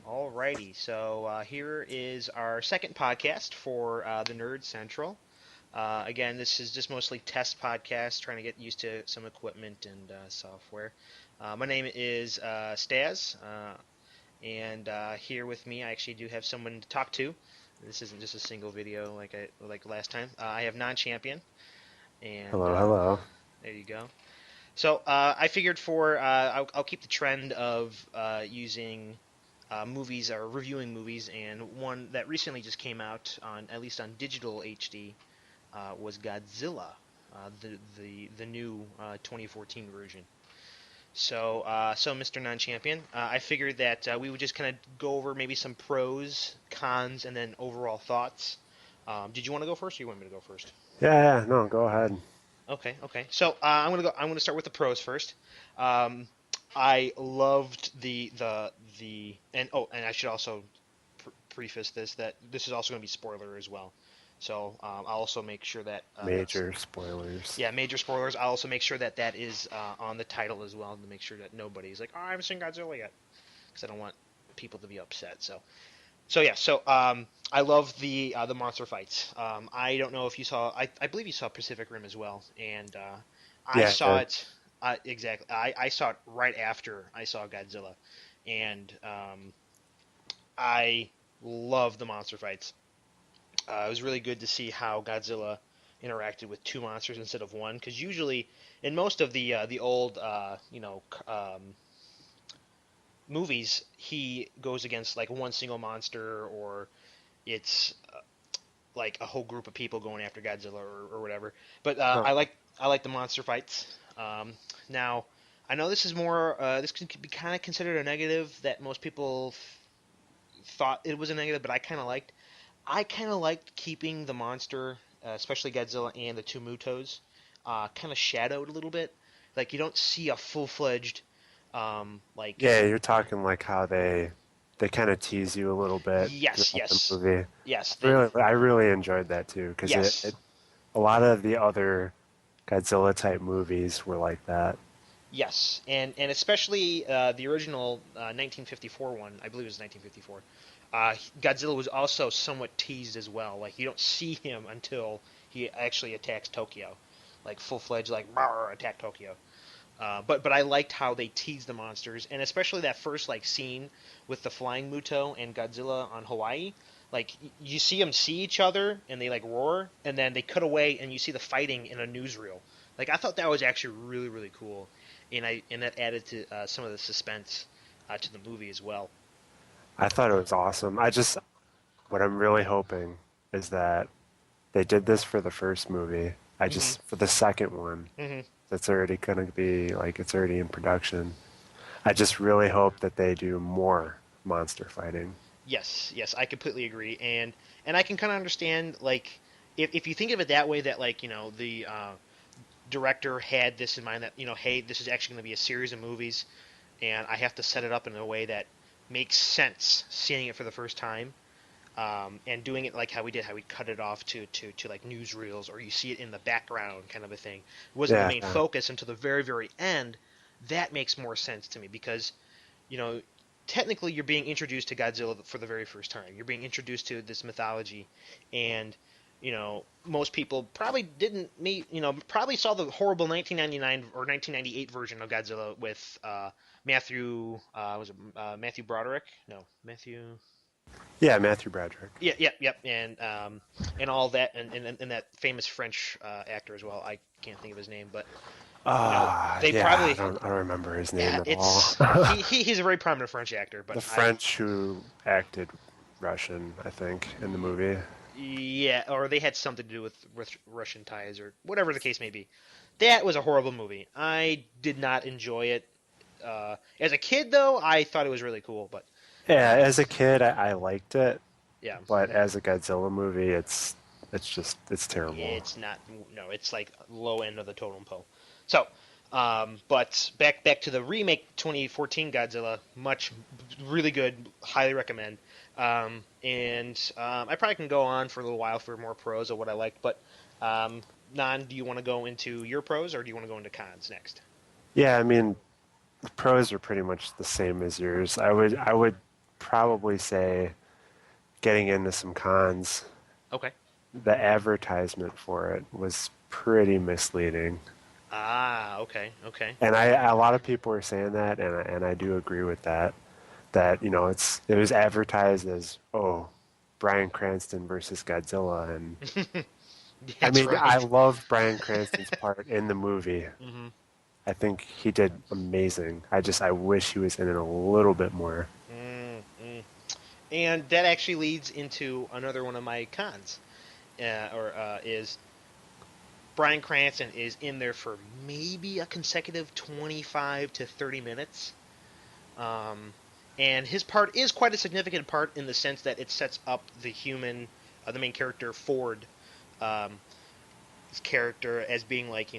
Alrighty, so here is our second podcast for the Nerd Central. Again, this is just mostly test podcast, trying to get used to some equipment and software. My name is Stazz, and here with me, I actually do have someone to talk to. This isn't just a single video like last time. I have Nonchampion, and Hello, hello. there you go. So I figured I'll keep the trend of using movies or reviewing movies, and one that recently just came out on at least on digital HD was Godzilla, the new 2014 version. So Mr. Non-Champion, I figured that we would just kind of go over maybe some pros, cons, and then overall thoughts. Did you want to go first, or you want me to go first? Yeah, no, go ahead. Okay. So I'm gonna start with the pros first. I loved and I should also preface this that this is also gonna be spoiler as well. So I'll also make sure that Major spoilers. yeah, major spoilers. I'll also make sure that is on the title as well to make sure that nobody's like, oh, I haven't seen Godzilla yet, because I don't want people to be upset. So I love the monster fights. I don't know if you saw. I believe you saw Pacific Rim as well, and I Yeah, saw it exactly. I saw it right after I saw Godzilla, and I love the monster fights. It was really good to see how Godzilla interacted with two monsters instead of one, because usually in most of the old movies, he goes against like one single monster, or it's like a whole group of people going after Godzilla or whatever. But huh. I like the monster fights. Now, I know this is more this can be kind of considered a negative that most people thought it was a negative, but I kind of liked keeping the monster, especially Godzilla and the two Mutos, kind of shadowed a little bit. Like you don't see a full-fledged like Yeah, you're talking like how they kind of tease you a little bit yes, throughout the yes, movie. yes, I really enjoyed that too, because yes. a lot of the other Godzilla type movies were like that. Yes, and especially the original 1954 one, I believe it was 1954. Godzilla was also somewhat teased as well. Like you don't see him until he actually attacks Tokyo, like full fledged, like attack Tokyo. But I liked how they teased the monsters, and especially that first like scene with the flying Muto and Godzilla on Hawaii. Like you see them see each other and they like roar, and then they cut away and you see the fighting in a newsreel. Like I thought that was actually really cool, and that added to some of the suspense to the movie as well. I thought it was awesome. What I'm really hoping is that they did this for the first movie. Hmm For the second one, hmm that's already going to be like it's already in production. I just really hope that they do more monster fighting. Yes, I completely agree, and I can kind of understand like if you think of it that way, that like the director had this in mind that hey, this is actually going to be a series of movies, and I have to set it up in a way that makes sense, seeing it for the first time, and doing it like how we cut it off to like newsreels, or you see it in the background kind of a thing. It wasn't the Yeah, main focus until the very end. That makes more sense to me because you know technically you're being introduced to Godzilla for the very first time. You're being introduced to this mythology, and most people probably didn't meet, probably saw the horrible 1999 or 1998 version of Godzilla with Matthew Broderick? No, Matthew. yeah, Matthew Broderick. Yeah, yep, and all that, and that famous French actor as well. I can't think of his name, but they Yeah, probably, I don't remember his yeah, name at all. it's he's a very prominent French actor, but The I French who acted Russian, I think, in the movie. yeah, or they had something to do with Russian ties or whatever the case may be. That was a horrible movie. I did not enjoy it. As a kid, though, I thought it was really cool. But Yeah, uh, as a kid, I liked it, yeah, but as a Godzilla movie, it's terrible. it's not. No, it's like low end of the totem pole. So, but back to the remake 2014 Godzilla, much really good. Highly recommend. And I probably can go on for a little while for more pros of what I liked. But Nan, do you want to go into your pros or do you want to go into cons next? Yeah, I mean, the pros are pretty much the same as yours. I would probably say, getting into some cons, Okay. the advertisement for it was pretty misleading. Ah, okay, okay. And a lot of people were saying that, and I do agree with that. That it was advertised as, oh, Bryan Cranston versus Godzilla, and I That's mean, I right. loved Bryan Cranston's part in the movie. Hmm. I think he did amazing. I wish he was in it a little bit more. Mm-hmm. And that actually leads into another one of my cons, or is Bryan Cranston is in there for maybe a consecutive 25 to 30 minutes. Um, and his part is quite a significant part in the sense that it sets up the main character, Ford, um, his character as being like,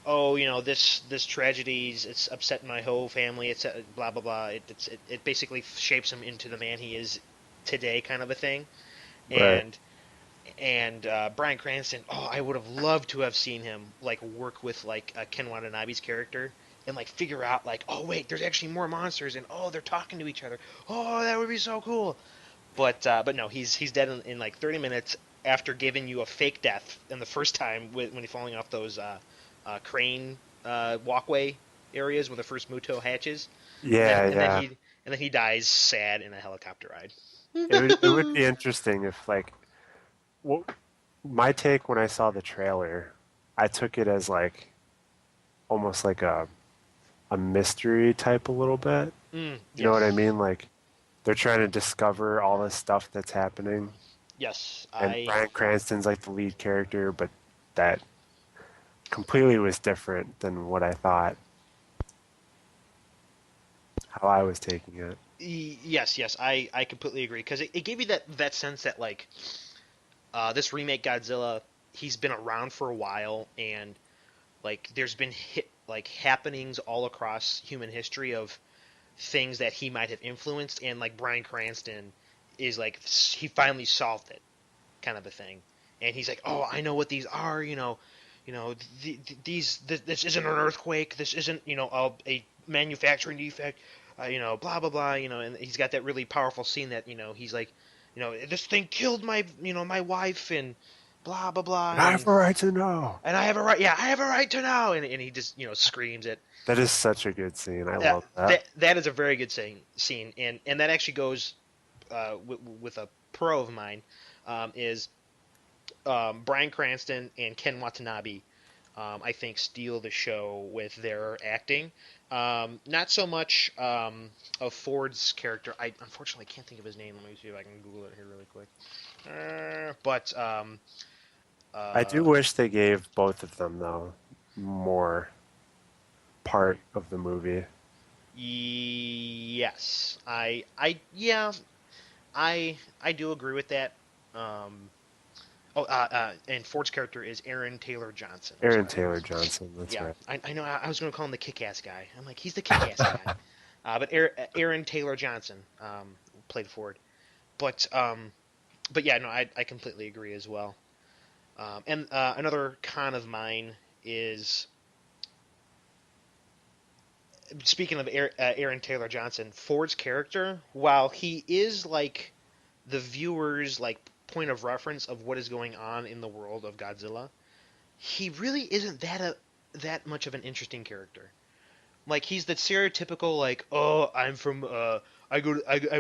oh, this tragedies, it's upset my whole family, it's blah blah blah. It basically shapes him into the man he is today, kind of a thing. Right. And Bryan Cranston, oh, I would have loved to have seen him like work with like Ken Watanabe's character and like figure out like, oh wait, there's actually more monsters and oh they're talking to each other. Oh, that would be so cool. But no, he's dead in like 30 minutes after giving you a fake death in the first time when he's falling off those crane walkway areas when the first Muto hatches, and then Yeah, and then yeah. he dies sad in a helicopter ride. It would be interesting if well, my take when I saw the trailer, I took it as like almost like a mystery type a little bit. You know what I Yes, mean? Like they're trying to discover all this stuff that's happening, yes, and I Bryan Cranston's like the lead character, but that completely was different than what I thought, how I was taking it. yes, I completely agree because it gave you that sense that like this remake Godzilla, he's been around for a while and like there's been like happenings all across human history of things that he might have influenced, and like Bryan Cranston is like he finally solved it, kind of a thing, and he's like, oh, I know what these are, this isn't an earthquake, this isn't a manufacturing defect, blah blah blah, and he's got that really powerful scene that he's like, this thing killed my wife and blah blah blah, And I have a right to know. and I have a right, yeah, I have a right to know, and he just screams it. That is such a good scene. I love that. That is a very good scene, and that actually goes with a pro of mine, is Bryan Cranston and Ken Watanabe. I think steal the show with their acting. Not so much of Ford's character. I unfortunately can't think of his name. Let me see if I can Google it here really quick. But I do wish they gave both of them though more part of the movie. yes, yeah, I do agree with that. Um, and Ford's character is Aaron Taylor Johnson. I'm Aaron sorry. Taylor Johnson, that's Yeah, right. I know. I was going to call him the kick-ass guy. I'm like, he's the kick-ass guy. But Aaron Taylor Johnson played Ford. But but yeah, no, I completely agree as well. And another con of mine is, speaking of Aaron Taylor Johnson, Ford's character, while he is like the viewer's like point of reference of what is going on in the world of Godzilla, he really isn't that much of an interesting character. Like he's the stereotypical like, oh, I'm from I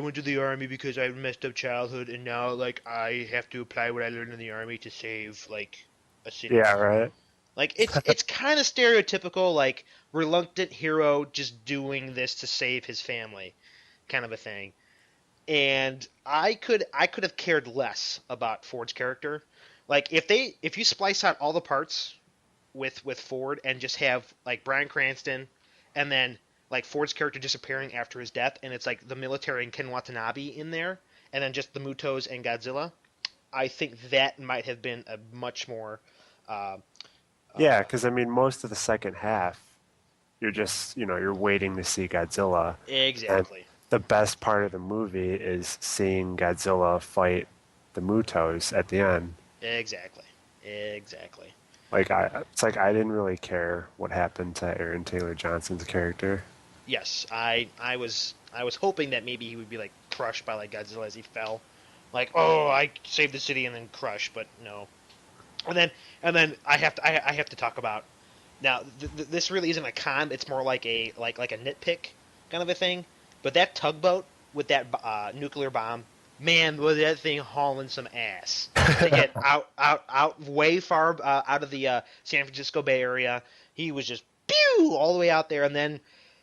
went to the army because I had a messed up childhood and now like I have to apply what I learned in the army to save like a city. Yeah, right. Like it's kind of stereotypical like reluctant hero just doing this to save his family kind of a thing. And I could have cared less about Ford's character. Like if you splice out all the parts with Ford and just have like Bryan Cranston and then like Ford's character disappearing after his death and it's like the military and Ken Watanabe in there and then just the Mutos and Godzilla, I think that might have been a much more uh, Yeah, uh, because I mean, most of the second half, you're just, you're waiting to see Godzilla. And exactly. the best part of the movie is seeing Godzilla fight the Mutos at the end. Exactly. Exactly. It's like I didn't really care what happened to Aaron Taylor Johnson's character. Yes, I was hoping that maybe he would be like crushed by like Godzilla as he fell. Like, oh, I saved the city and then crushed, but no. And then I have to talk about now. This really isn't a con. It's more like a nitpick kind of a thing. But that tugboat with that nuclear bomb, man, was that thing hauling some ass to get out way far out of the San Francisco Bay Area. He was just pew all the way out there, and then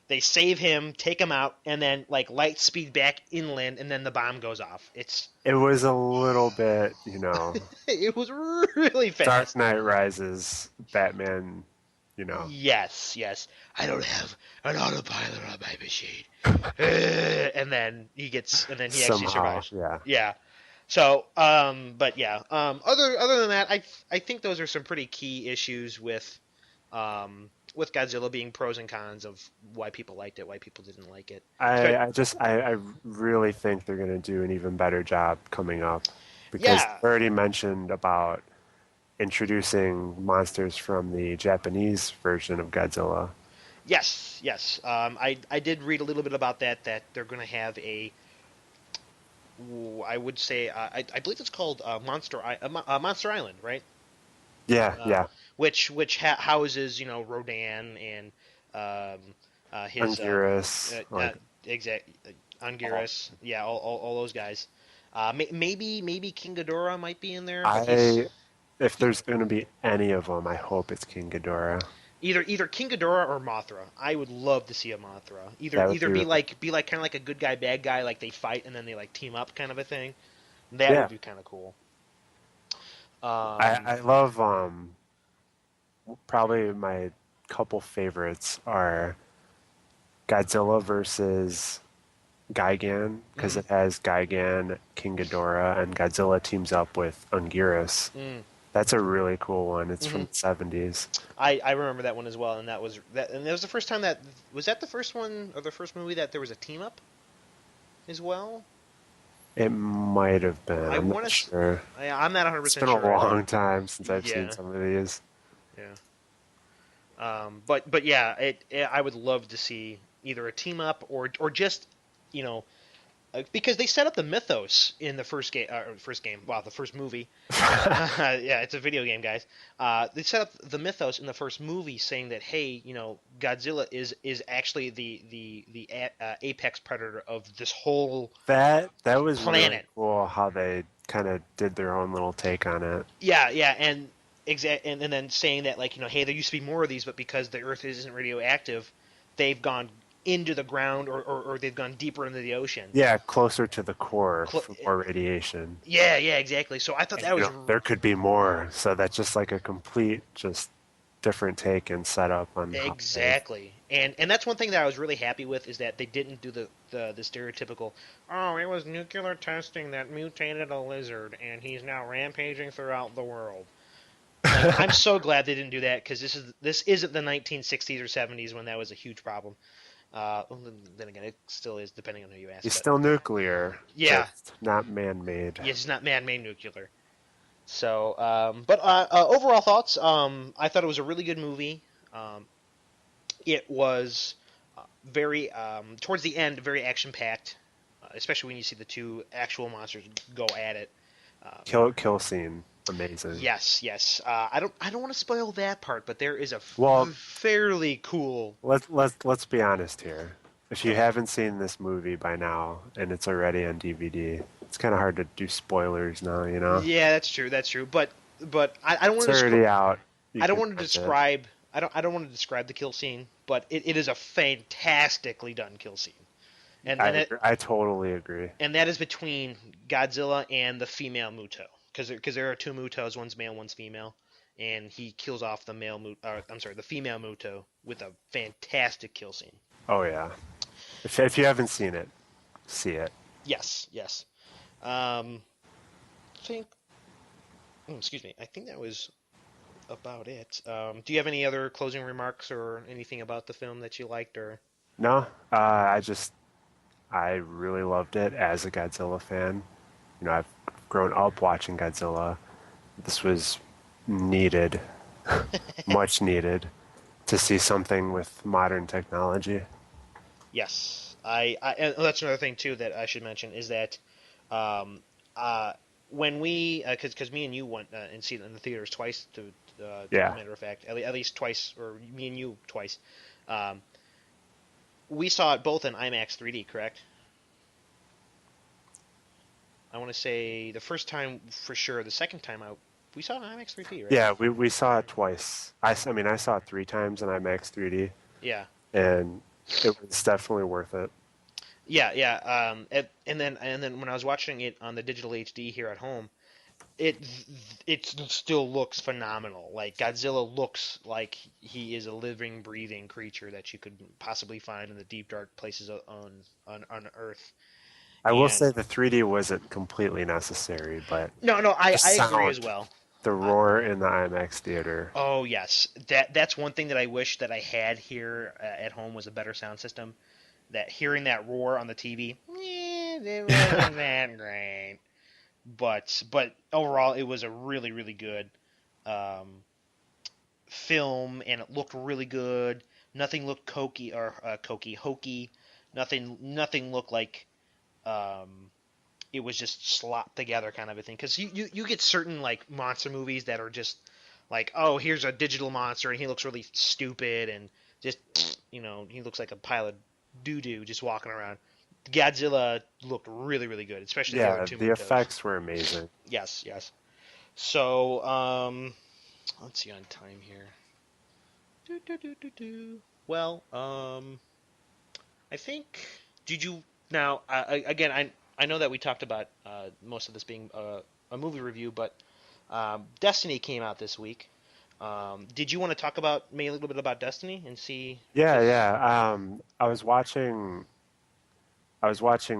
they save him, take him out, and then like light speed back inland, and then the bomb goes off. It was a little bit, It was really Dark fast. Knight Rises, Batman, Yes, yes. I don't have an autopilot on my machine. And then he actually somehow, survives. yeah. Yeah. So, but yeah. Other than that, I think those are some pretty key issues with Godzilla being pros and cons of why people liked it, why people didn't like it. I really think they're going to do an even better job coming up because Yeah. they already mentioned about introducing monsters from the Japanese version of Godzilla. Yes, yes. I did read a little bit about that they're going to have I would say, I believe it's called Monster Island, right? Yeah, yeah. Which houses Rodan and his Anguirus, exact Anguirus, yeah, all those guys. Maybe King Ghidorah might be in there. But if there's going to be any of them, I hope it's King Ghidorah. either King Ghidorah or Mothra. I would love to see a Mothra. Either be like kind of like a good guy bad guy, like they fight and then they like team up kind of a thing. That would be kind of cool. I love probably my couple favorites are Godzilla versus Gigan because it has Gigan, King Ghidorah, and Godzilla teams up with Anguirus. That's a really cool one. It's from the 70s. I remember that one as well, and that was the first time was that the first one or the first movie that there was a team up as well. It might have been. I'm not sure. I'm not 100% It's sure. been a long time since I've seen some of these. Yeah. But yeah, I would love to see either a team up or just because they set up the mythos in the first game. The first movie. Yeah, it's a video game, guys. They set up the mythos in the first movie, saying that hey, Godzilla is actually the apex predator of this whole that was planet. Really cool how they kind of did their own little take on it. Yeah, and then saying that hey, there used to be more of these, but because the Earth isn't radioactive, they've gone into the ground or they've gone deeper into the ocean. Yeah, closer to the core for more radiation. Yeah, exactly. So I thought that was there could be more. So that's just like a complete just different take and setup on exactly. And that's one thing that I was really happy with is that they didn't do the stereotypical it was nuclear testing that mutated a lizard and he's now rampaging throughout the world. I'm so glad they didn't do that because this isn't the 1960s or 70s when that was a huge problem. Then again, it still is, depending on who you ask. It's still nuclear. Yeah. It's not man-made. Yes, it's not man-made nuclear. So, but overall thoughts, I thought it was a really good movie. It was very, towards the end, very action-packed, especially when you see the two actual monsters go at it. Kill scene. Amazing. Yes. I don't want to spoil that part, but there is a fairly cool. Let's be honest here. If you haven't seen this movie by now and it's already on DVD, it's kind of hard to do spoilers now. Yeah, that's true. But I don't want to. It's already out. I don't want to describe. I don't want to describe the kill scene, but it is a fantastically done kill scene. I totally agree. And that is between Godzilla and the female Muto. Because there are two Mutos, one's male, one's female, and he kills off the the female Muto with a fantastic kill scene. Oh yeah, if you haven't seen it, see it. Yes. Excuse me. I think that was about it. Do you have any other closing remarks or anything about the film that you liked or? No, I really loved it as a Godzilla fan. I've grown up watching Godzilla. This was needed, much needed, to see something with modern technology. Yes. And that's another thing too that I should mention is that um, when we because me and you went and see it in the theaters twice to Yeah. matter of fact at least twice or me and you twice. Um, we saw it both in IMAX 3D, correct? I want to say the first time for sure. The second time out, we saw it in IMAX 3D, right? Yeah, we saw it twice. I mean, I saw it 3 times in IMAX 3D, Yeah, and it was definitely worth it. yeah. And then when I was watching it on the digital HD here at home, it it still looks phenomenal. Like Godzilla looks like he is a living, breathing creature that you could possibly find in the deep, dark places on Earth. I will And say the 3D wasn't completely necessary, but no, the I agree as sound, well. the I, roar in the IMAX theater. oh yes, that's one thing that I wish that I had here at home was a better sound system. That hearing that roar on the TV, it wasn't that great. But overall, it was a really good um, film, and it looked really good. Nothing looked hokey. Nothing looked like um, it was just slopped together kind of a thing. Because you get certain like monster movies that are just like, oh, here's a digital monster and he looks really stupid and just he looks like a pile of doo doo just walking around. Godzilla looked really good, especially the other Yeah, two the mementos. effects were amazing. Yes. So let's see on time here. Well, I think. Did you now? Again, I know that we talked about most of this being a movie review, but Destiny came out this week. Did you want to talk about maybe a little bit about Destiny and see? Yeah, Because yeah. I was watching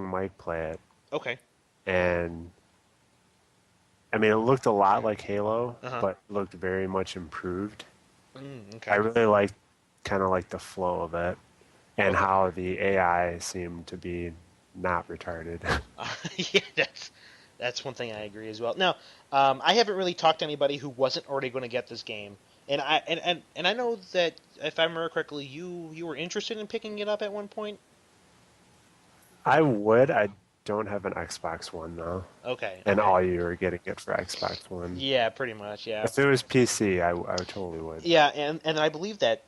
Mike play it, okay, and I mean, it looked a lot like Halo, uh huh, but looked very much improved. I okay, really liked kind of like the flow of it and okay. how the AI seemed to be not retarded. Yeah, that's one thing I agree as well. Now, I haven't really talked to anybody who wasn't already going to get this game, and I know that if I remember correctly, you were interested in picking it up at one point. I would. I don't have an Xbox One though, Okay, and okay, all you are getting it for Xbox One. yeah, pretty much, yeah, If it was PC, I totally would. yeah, and I believe that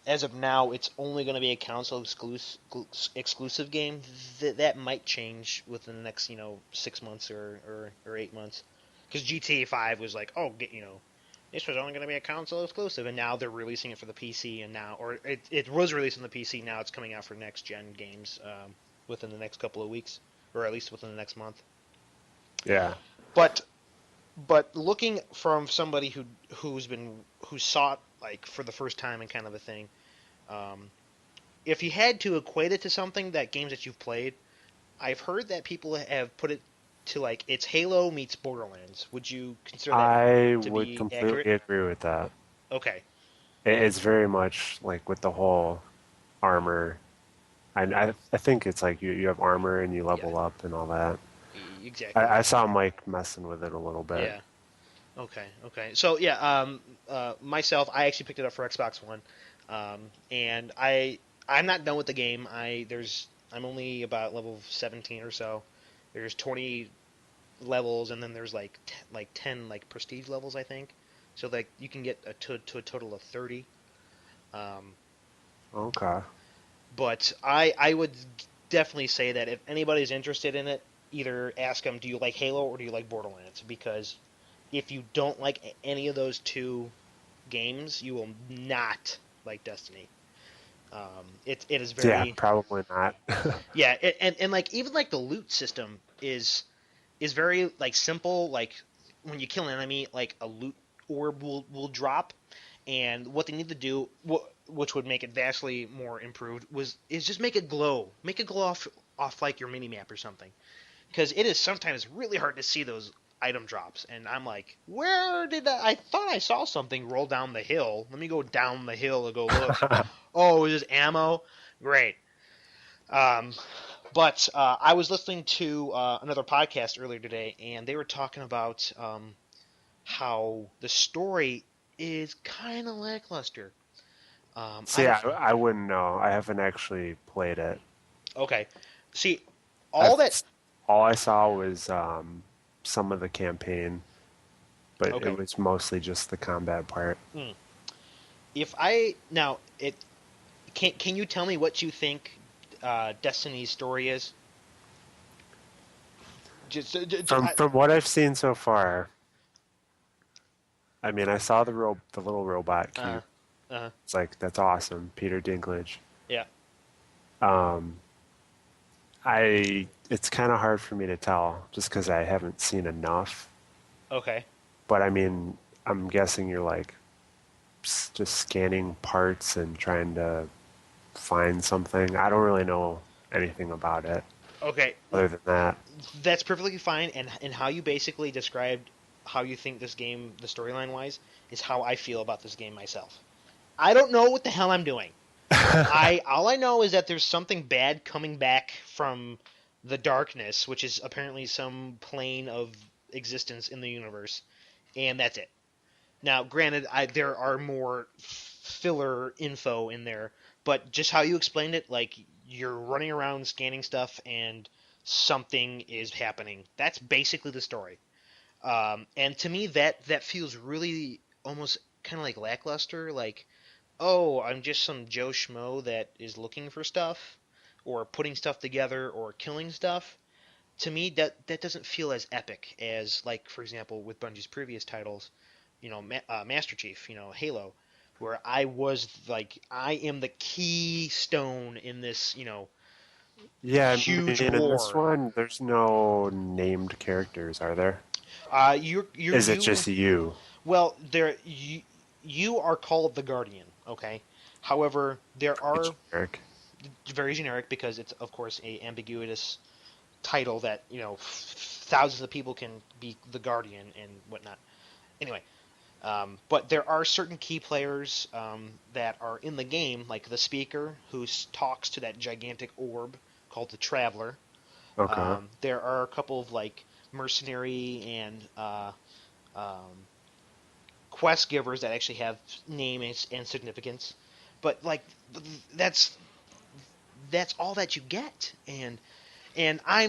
as of now, it's only going to be a console exclusive game. That might change within the next 6 months or 8 months, because GTA 5 was like, oh, this was only going to be a console exclusive, and now they're releasing it for the PC, and now, or it was released on the PC, now it's coming out for next gen games within the next couple of weeks, or at least within the next month. Yeah. But looking from somebody who saw it like for the first time and kind of a thing, um, if you had to equate it to something that games that you've played, I've heard that people have put it to like it's Halo meets Borderlands. Would you consider that I to would be accurate? completely agree with that. Okay. It's very much like with the whole armor. I think it's like you have armor and you Yeah. level up and all that. Exactly. I saw Mike messing with it a little bit. Yeah. Okay. So yeah, myself, I actually picked it up for Xbox One, and I'm not done with the game. I'm only about level 17 or so. There's 20 levels, and then there's like 10 like prestige levels, I think. So like you can get to a total of 30. Um, Okay. but I would definitely say that if anybody's interested in it, either ask them, do you like Halo or do you like Borderlands? Because if you don't like any of those two games, you will not like Destiny. It is Yeah, very probably not. yeah, and like even like the loot system is very like simple. Like when you kill an enemy, like a loot orb will drop, and what they need to do, which would make it vastly more improved, is just make it glow off like your mini map or something, because it is sometimes really hard to see those item drops, and I'm like, where did I thought I saw something roll down the hill. Let me go down the hill to go look. Oh, is this ammo? Great. Um, but I was listening to another podcast earlier today, and they were talking about how the story is kind of lackluster. See, I I wouldn't know. I haven't actually played it. Okay. See, all I've, that. all I saw was some of the campaign, but it Okay. was mostly just the combat part. Hmm. If I now it can you tell me what you think Destiny's story is? From what I've seen so far, I mean, I saw the little robot uh, cube. uh, It's like that's awesome, Peter Dinklage. yeah. Um, it's kind of hard for me to tell just because I haven't seen enough. Okay. But I mean, I'm guessing you're like just scanning parts and trying to find something. I don't really know anything about it Okay. other than that. That's perfectly fine. And how you basically described how you think this game, the storyline wise, is how I feel about this game myself. I don't know what the hell I'm doing. I all I know is that there's something bad coming back from the darkness, which is apparently some plane of existence in the universe, and that's it. Now, granted, there are more filler info in there, but just how you explained it, like you're running around scanning stuff and something is happening. That's basically the story. And to me, that feels really almost kind of like lackluster. Like, oh, I'm just some Joe Schmo that is looking for stuff, or putting stuff together, or killing stuff. To me, that doesn't feel as epic as, like, for example, with Bungie's previous titles, Master Chief, Halo, where I was like, I am the keystone in this, Yeah, I mean, huge in this war. one, there's no named characters, are there? You Is it you just you? well, you are called the Guardian, okay. However, there It's are generic. very generic because it's of course a ambiguous title that thousands of people can be the Guardian and whatnot. Anyway, but there are certain key players that are in the game, like the Speaker, who talks to that gigantic orb called the Traveler. Okay. There are a couple of like mercenary and um, quest givers that actually have name and significance, but like that's that's all that you get. And I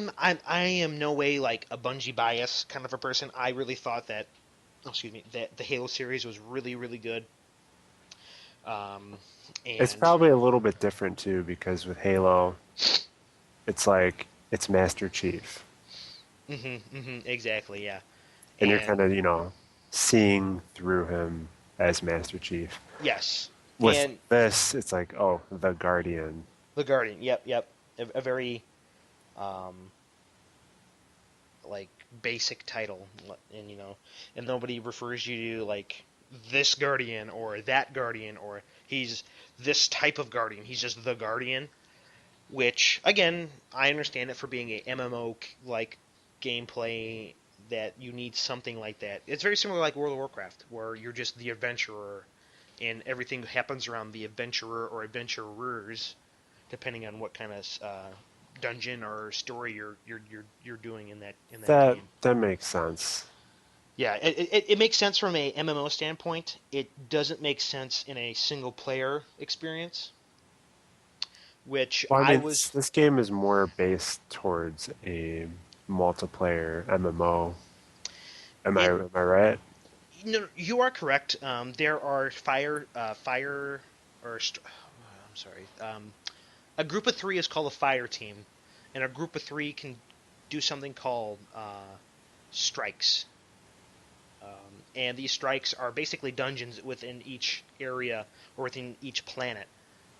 am no way like a Bungie bias kind of a person. I really thought that, oh, excuse me, that the Halo series was really really good. Um, It's and probably a little bit different too because with Halo, it's like it's Master Chief, exactly, yeah. and you're And kind of, seeing through him as Master Chief. yes, With and this, it's like, oh, the Guardian. the Guardian. Yep, yep. A very um, like basic title, and and nobody refers you to like this Guardian or that Guardian or he's this type of Guardian. He's just the Guardian. Which again, I understand it for being a MMO like gameplay that you need something like that. It's very similar like World of Warcraft, where you're just the adventurer, and everything happens around the adventurer or adventurers, depending on what kind of dungeon or story you're doing in that That game. that makes sense. Yeah, it makes sense from a MMO standpoint. It doesn't make sense in a single player experience, which Well, I I mean, was. this game is more based towards a multiplayer MMO. It Am I right? No, you are correct. There are I'm sorry. A group of three is called a fire team, and a group of three can do something called strikes. And these strikes are basically dungeons within each area or within each planet.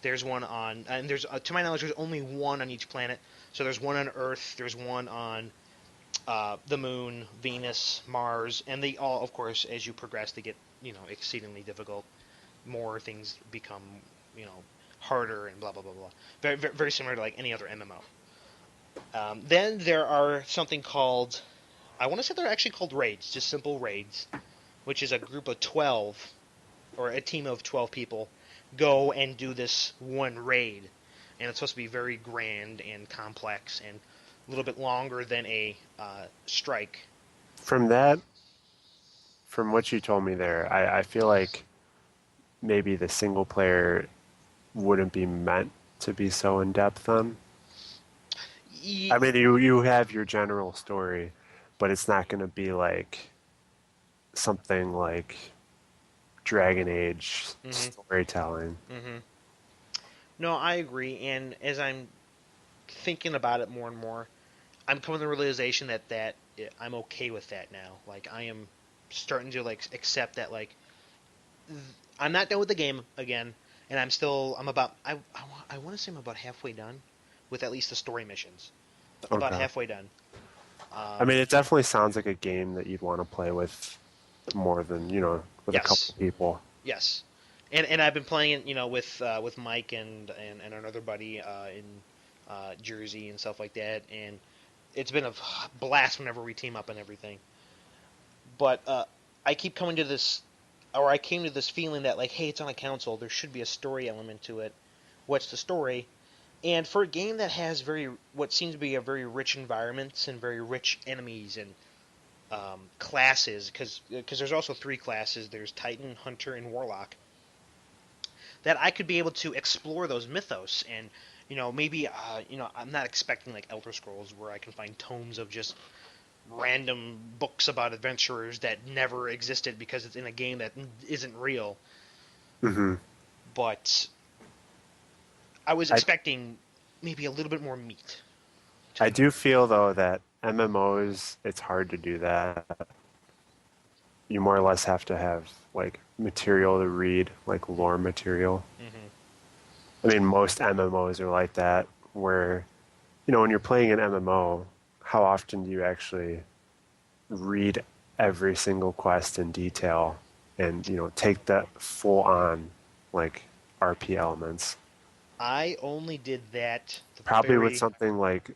There's one on, and there's to my knowledge, there's only one on each planet. So there's one on Earth, there's one on the Moon, Venus, Mars, and they all, of course, as you progress, they get exceedingly difficult. More things become you know harder and blah blah blah blah. Very very, very similar to like any other MMO. Then there are something called, I want to say they're actually called raids, just simple raids, which is a group of 12 or a team of 12 people go and do this one raid, and it's supposed to be very grand and complex and a little bit longer than a strike. From that, from what you told me there, I feel like maybe the single player wouldn't be meant to be so in depth on. I mean, you have your general story, but it's not going to be like something like Dragon Age hmm storytelling. hmm No, I agree. And as I'm thinking about it more and more, I'm coming to the realization that I'm okay with that now. Like I am starting to like accept that like I'm not done with the game again, and I'm about I want to say I'm about halfway done with at least the story missions. About Okay. halfway done. I Um, mean, it definitely sounds like a game that you'd want to play with more than, with a couple yes, people. yes, and I've been playing it, with Mike and another buddy in Jersey and stuff like that, and it's been a blast whenever we team up and everything. But I keep coming to this, or I came to this feeling that like, hey, it's on a console. There should be a story element to it. What's the story? And for a game that has what seems to be a very rich environments and very rich enemies and classes, because there's also three classes. There's Titan, Hunter, and Warlock. That I could be able to explore those mythos and maybe I'm not expecting like Elder Scrolls where I can find tomes of just random books about adventurers that never existed because it's in a game that isn't real. Hmm. But I was I expecting maybe a little bit more meat to I them. do feel though that MMOs, it's hard to do that. You more or less have to have like material to read, like lore material. hmm I mean, most MMOs are like that, where, when you're playing an MMO, how often do you actually read every single quest in detail and, take that full on, like, RP elements? I only did that the Probably with very something like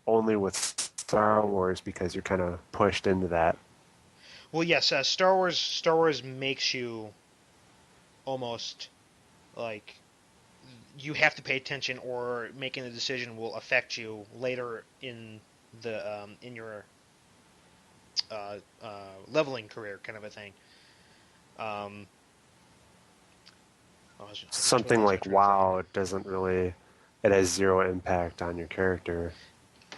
only with Star Wars because you're kind of pushed into that. well. Yes, Star Wars makes you almost like you have to pay attention, or making a decision will affect you later in your leveling career, kind of a thing. Um, I just totally Something lost my like train of thought. WoW doesn't really, it has zero impact on your character.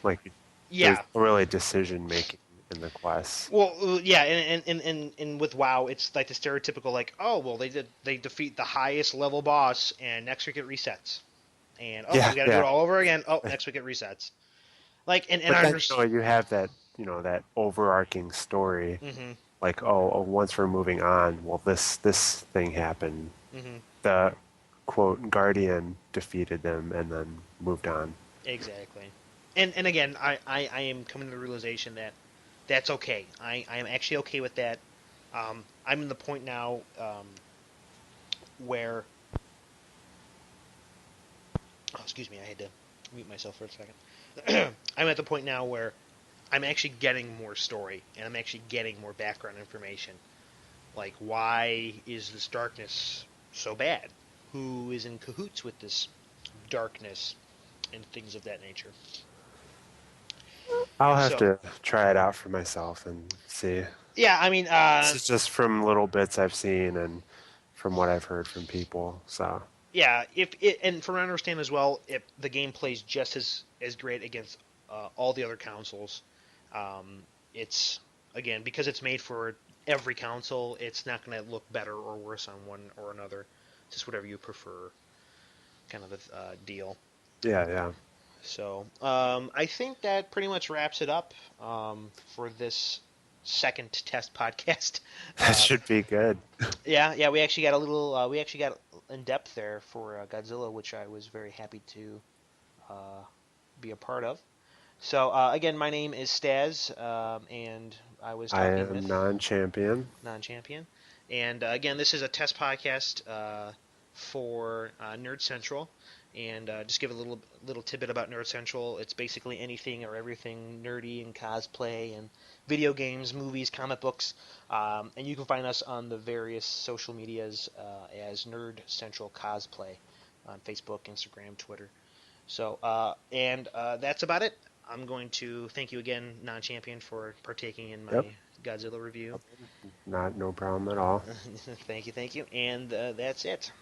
Like, there's Yeah, really decision making in the quests. well, yeah, and with WoW, it's like the stereotypical like, oh, well, they defeat the highest level boss, and next week it resets, and oh, Yeah, we got to do it yeah. all over again. Oh, next week it resets. Like, and But I then, understand. you have that, that overarching story. hmm Like, once we're moving on, well, this thing happened. hmm The quote guardian defeated them and then moved on. Exactly. And again, I am coming to the realization that that's okay. I am actually okay with that. I'm in the point now where, oh, excuse me, I had to mute myself for a second. I'm at the point now where I'm actually getting more story, and I'm actually getting more background information. Like, why is this darkness so bad? Who is in cahoots with this darkness and things of that nature? I'll have So, to try it out for myself and see. yeah, I mean, This is just from little bits I've seen and from what I've heard from people. So, yeah, if it, and from what I understand as well, if the game plays just as great against all the other consoles, it's again because it's made for every console. It's not going to look better or worse on one or another. Just whatever you prefer, kind of a deal. yeah, yeah. So I think that pretty much wraps it up for this second test podcast. That Uh, should be good. yeah, we actually got a little, we actually got in depth there for Godzilla, which I was very happy to uh, be a part of. So again, my name is Stazz, and I was I talking am with non-champion. Nonchampion. And again, this is a test podcast for Nerd Central. And just give a little tidbit about Nerd Central. It's basically anything or everything nerdy and cosplay and video games, movies, comic books. And you can find us on the various social medias as Nerd Central Cosplay on Facebook, Instagram, Twitter. So, that's about it. I'm going to thank you again, Non-Champion, for partaking in my Yep. Godzilla review. No problem at all. Thank you, thank you. And that's it.